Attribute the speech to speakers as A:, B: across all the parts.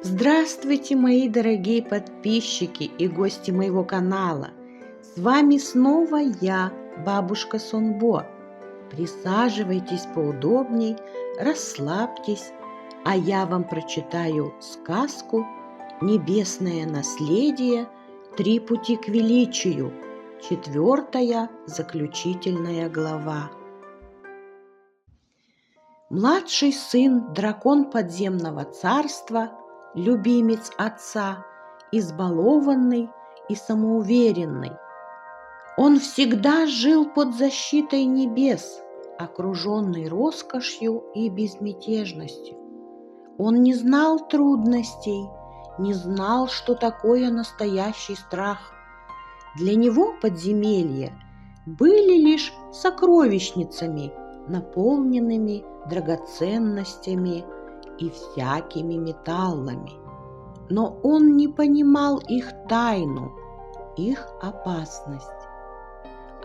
A: Здравствуйте, мои дорогие подписчики и гости моего канала! С вами снова я, бабушка Сонбо. Присаживайтесь поудобней, расслабьтесь, а я вам прочитаю сказку «Небесное наследие. Три пути к величию», 4-я заключительная глава. Младший сын, дракон подземного царства, любимец отца, избалованный и самоуверенный. Он всегда жил под защитой небес, окруженный роскошью и безмятежностью. Он не знал трудностей, не знал, что такое настоящий страх. Для него подземелья были лишь сокровищницами, наполненными драгоценностями и всякими металлами. Но он не понимал их тайну, их опасность.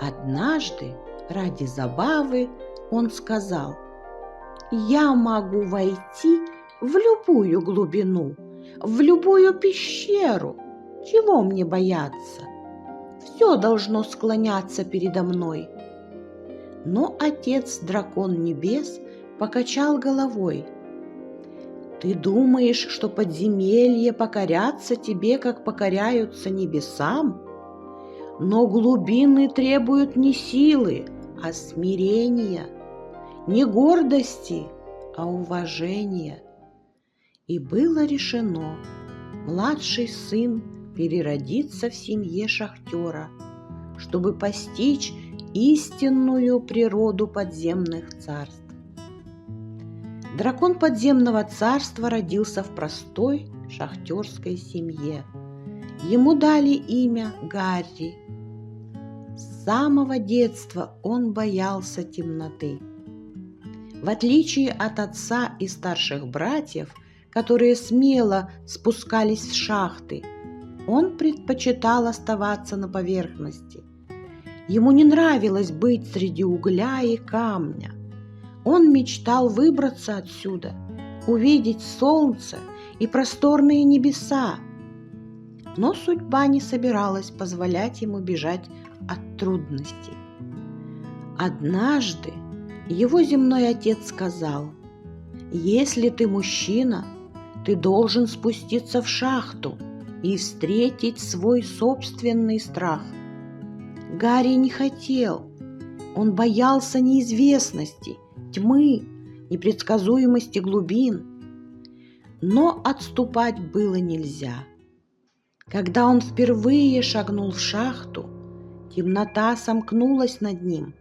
A: Однажды, ради забавы, он сказал: «Я могу войти в любую глубину, в любую пещеру. Чего мне бояться? Все должно склоняться передо мной». Но отец, дракон небес, покачал головой. «Ты думаешь, что подземелья покорятся тебе, как покоряются небесам? Но глубины требуют не силы, а смирения, не гордости, а уважения». И было решено: младший сын переродится в семье шахтера, чтобы постичь истинную природу подземных царств. Дракон подземного царства родился в простой шахтерской семье. Ему дали имя Гарри. С самого детства он боялся темноты. В отличие от отца и старших братьев, которые смело спускались в шахты, он предпочитал оставаться на поверхности. Ему не нравилось быть среди угля и камня. Он мечтал выбраться отсюда, увидеть солнце и просторные небеса. Но судьба не собиралась позволять ему бежать от трудностей. Однажды его земной отец сказал: «Если ты мужчина, ты должен спуститься в шахту и встретить свой собственный страх». Гарри не хотел. Он боялся неизвестности, тьмы, непредсказуемости глубин. Но отступать было нельзя. Когда он впервые шагнул в шахту, темнота сомкнулась над ним.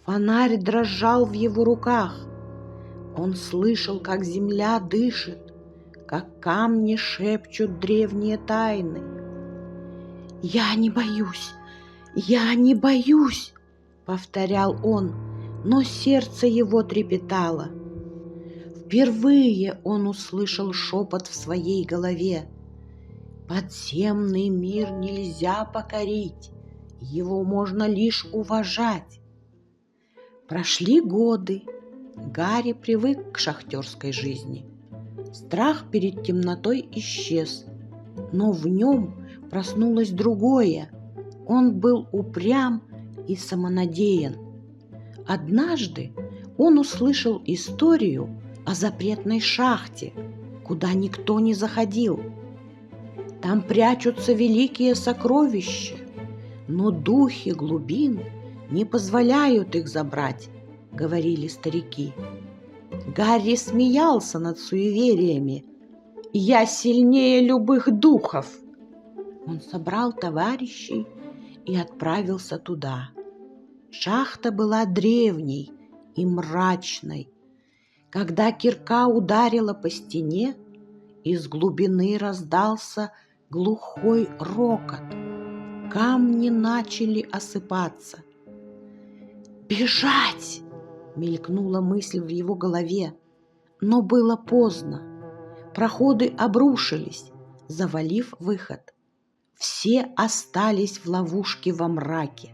A: Фонарь дрожал в его руках. Он слышал, как земля дышит, как камни шепчут древние тайны. «Я не боюсь! Я не боюсь!» — повторял он, но сердце его трепетало. Впервые он услышал шепот в своей голове: «Подземный мир нельзя покорить, его можно лишь уважать». Прошли годы. Гарри привык к шахтерской жизни. Страх перед темнотой исчез, но в нем проснулось другое. Он был упрям и самонадеян. Однажды он услышал историю о запретной шахте, куда никто не заходил. Там прячутся великие сокровища, но духи глубин не позволяют их забрать, говорили старики. Гарри смеялся над суевериями. «Я сильнее любых духов!» Он собрал товарищей и отправился туда. Шахта была древней и мрачной. Когда кирка ударила по стене, из глубины раздался глухой рокот. Камни начали осыпаться. «Бежать!» — мелькнула мысль в его голове, но было поздно. Проходы обрушились, завалив выход. Все остались в ловушке во мраке.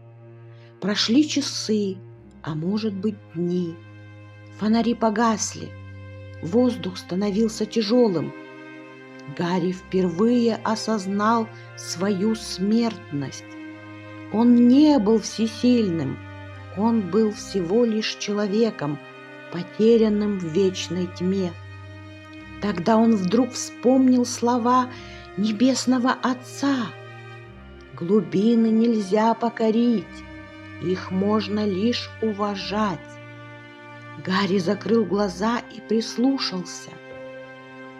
A: Прошли часы, а может быть дни. Фонари погасли. Воздух становился тяжелым. Гарри впервые осознал свою смертность. Он не был всесильным, он был всего лишь человеком, потерянным в вечной тьме. Тогда он вдруг вспомнил слова Небесного Отца: «Глубины нельзя покорить, их можно лишь уважать». Гарри закрыл глаза и прислушался.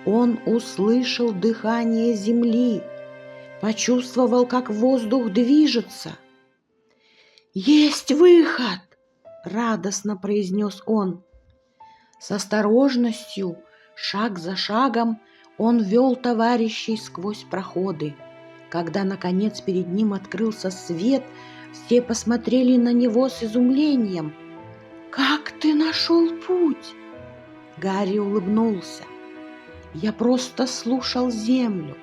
A: Он услышал дыхание земли, почувствовал, как воздух движется. «Есть выход!» — радостно произнес он. С осторожностью, шаг за шагом, он вел товарищей сквозь проходы. Когда, наконец, перед ним открылся свет, все посмотрели на него с изумлением. «Как ты нашел путь?» Гарри улыбнулся. «Я просто слушал землю».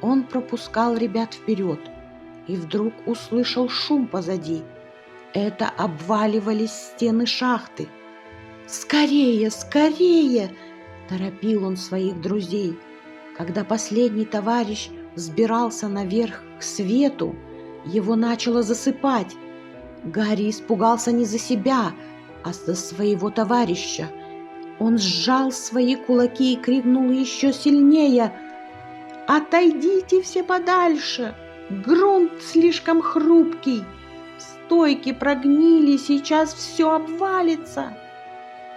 A: Он пропускал ребят вперед и вдруг услышал шум позади. Это обваливались стены шахты. «Скорее, скорее!» – торопил он своих друзей. Когда последний товарищ взбирался наверх к свету, его начало засыпать. Гарри испугался не за себя, а за своего товарища. Он сжал свои кулаки и крикнул еще сильнее: «Отойдите все подальше! Грунт слишком хрупкий! Стойки прогнили, сейчас все обвалится!»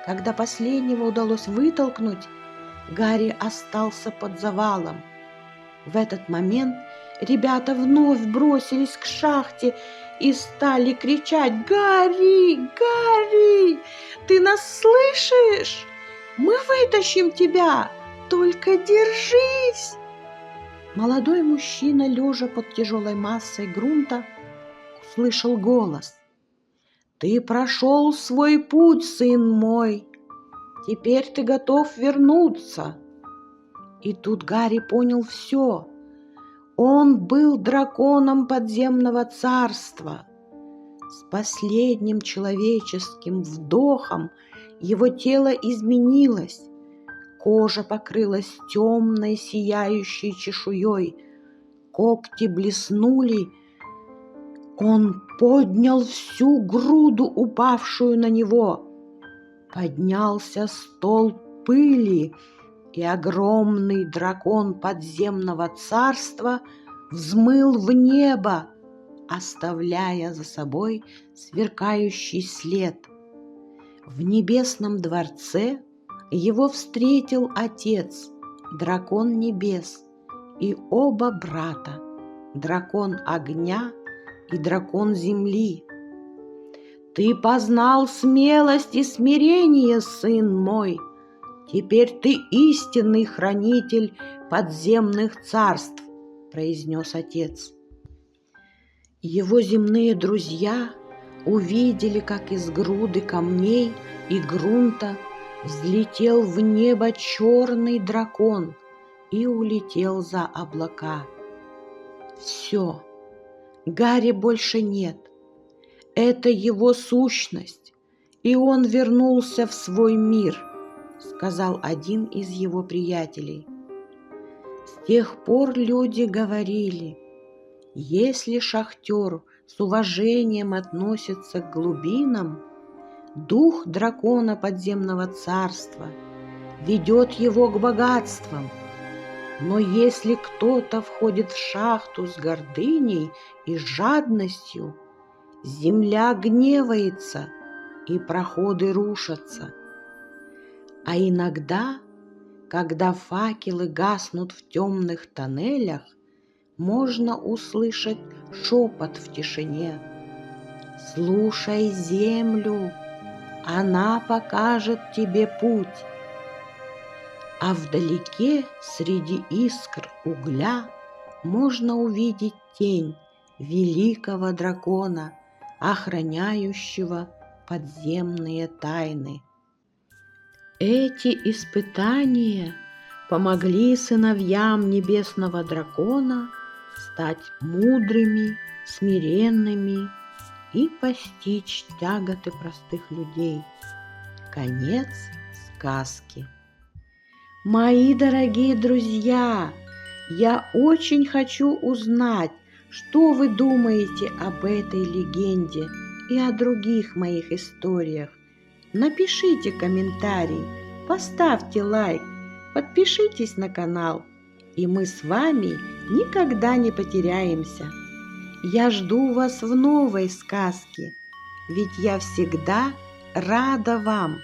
A: Когда последнего удалось вытолкнуть, Гарри остался под завалом. В этот момент ребята вновь бросились к шахте и стали кричать: «Гарри! Гарри! Ты нас слышишь? Мы вытащим тебя! Только держись!» Молодой мужчина, лежа под тяжелой массой грунта, услышал голос: «Ты прошел свой путь, сын мой. Теперь ты готов вернуться». И тут Гарри понял все. Он был драконом подземного царства. С последним человеческим вдохом его тело изменилось. Кожа покрылась темной сияющей чешуей. Когти блеснули. Он поднял всю груду, упавшую на него. Поднялся столб пыли, и огромный дракон подземного царства взмыл в небо, оставляя за собой сверкающий след. В небесном дворце его встретил отец, дракон небес, и оба брата, дракон огня и дракон земли. «Ты познал смелость и смирение, сын мой. Теперь ты истинный хранитель подземных царств», — произнес отец. Его земные друзья увидели, как из груды камней и грунта взлетел в небо черный дракон и улетел за облака. Все, Гарри больше нет. Это его сущность, и он вернулся в свой мир, сказал один из его приятелей. С тех пор люди говорили: если шахтер с уважением относится к глубинам, дух дракона подземного царства ведет его к богатствам. Но если кто-то входит в шахту с гордыней и жадностью, земля гневается, и проходы рушатся. А иногда, когда факелы гаснут в темных тоннелях, можно услышать шепот в тишине: «Слушай землю, она покажет тебе путь». А вдалеке, среди искр угля, можно увидеть тень великого дракона, охраняющего подземные тайны. Эти испытания помогли сыновьям небесного дракона стать мудрыми, смиренными и постичь тяготы простых людей. Конец сказки. Мои дорогие друзья, я очень хочу узнать, что вы думаете об этой легенде и о других моих историях. Напишите комментарий, поставьте лайк, подпишитесь на канал, и мы с вами никогда не потеряемся. Я жду вас в новой сказке, ведь я всегда рада вам.